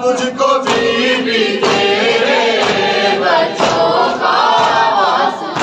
तुझको भी तेरे बच्चों का वास्ता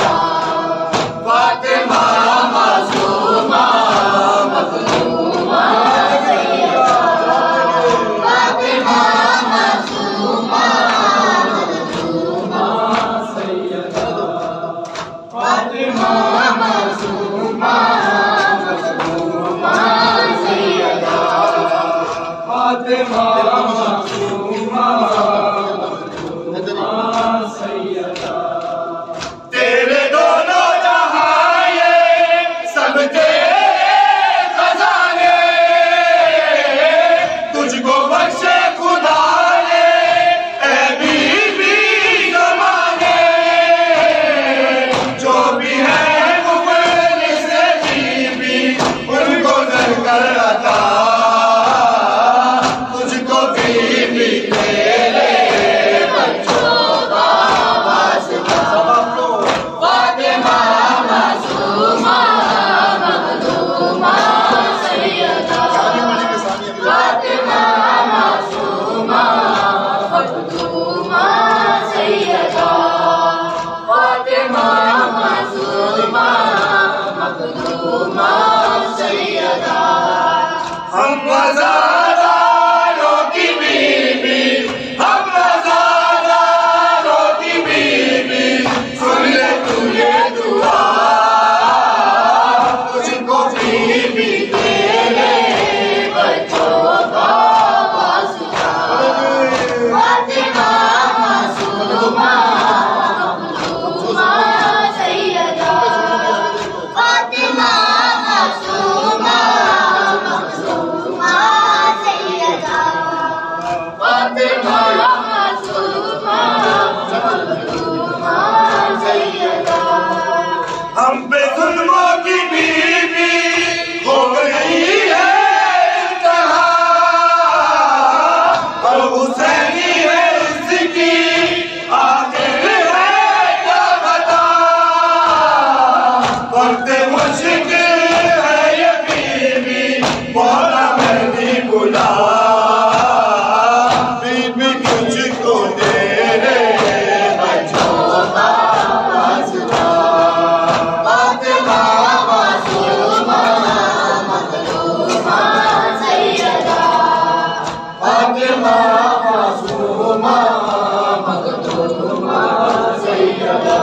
सैयदा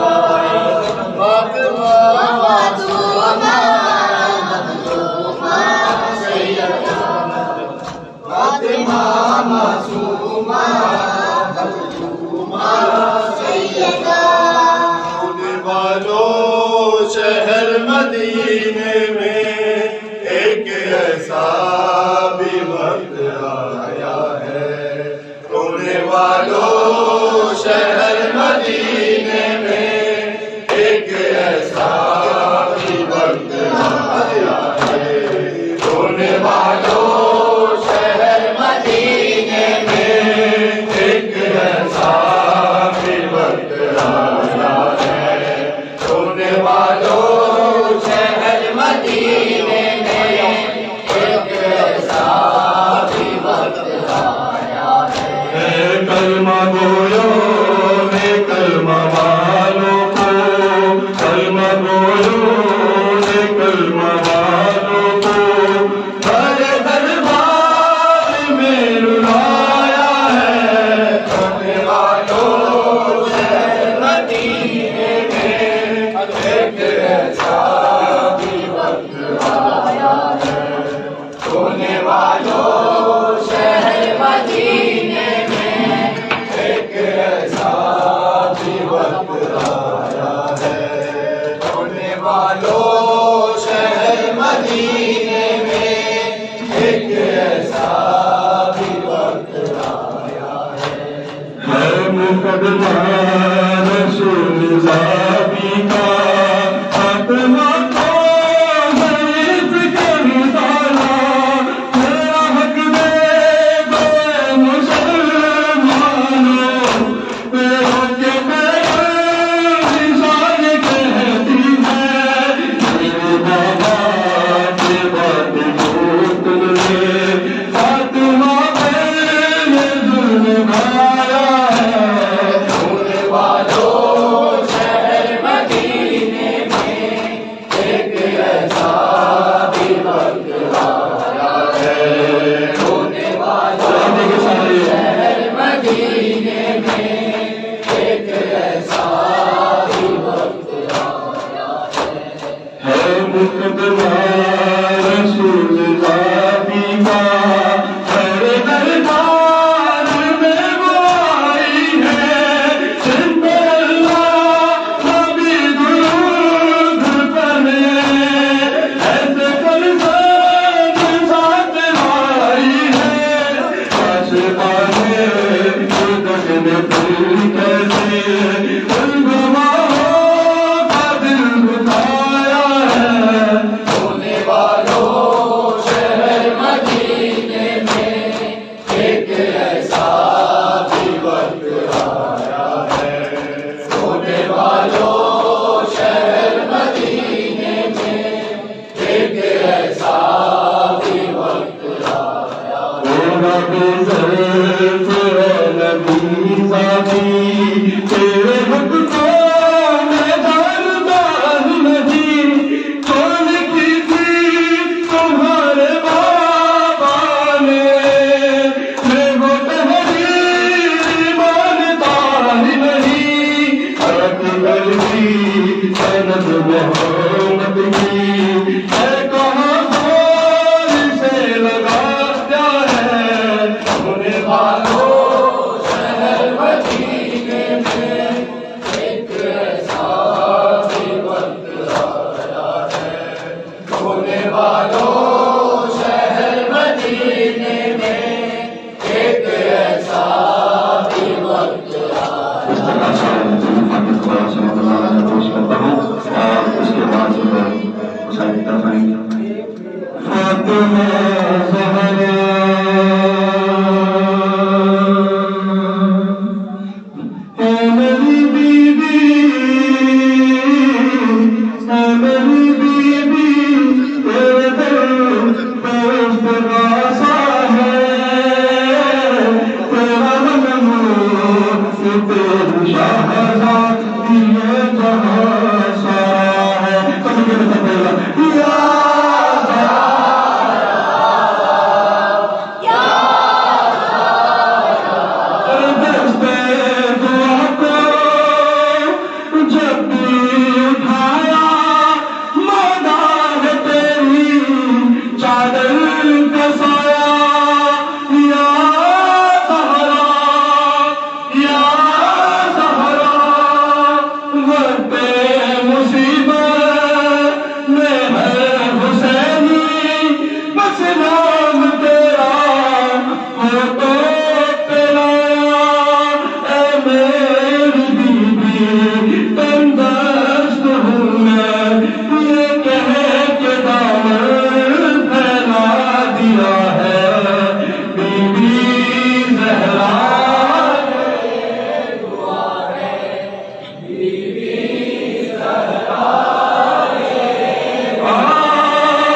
फातिमा मासूमा मखदूमा सैयदा फातिमा मासूमा मखदूमा सैयदा। होने वालों शहर मदीने में एक ऐसा भी वक्त आया है। होने वालों शहर मदीने में एक ऐसा भी वक्त आया है। होने वालों शहर मदीने में एक ऐसा भी वक्त आया है। होने वालों शहर मदीने में एक ऐसा भी वक्त आया है। कलमा बोलो रे कलमा वालों को, कलमा बोलो रे कलमा वालों को, हर दरबार में रुलाया है। होने वालों शहर मदीने में एक ऐसा भी वक्त आया है। होने वालों शहर मदीने में एक ऐसा भी वक्त आया है। होने वालों शहर मदीने में एक ऐसा भी वक्त आया है। मुकदमा रसूल ज़ाबी का अपना को ज़ईफ़ कर डाला। मेरा हक दे दो मुसलमानों, तेरा के मेरे निशान कहती है। मेरे बाबा के बात को तुमने फातिमा पे जुल्म ढाया है। होने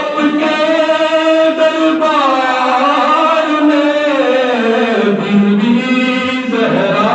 आपके दरबार में बीबी ज़हरा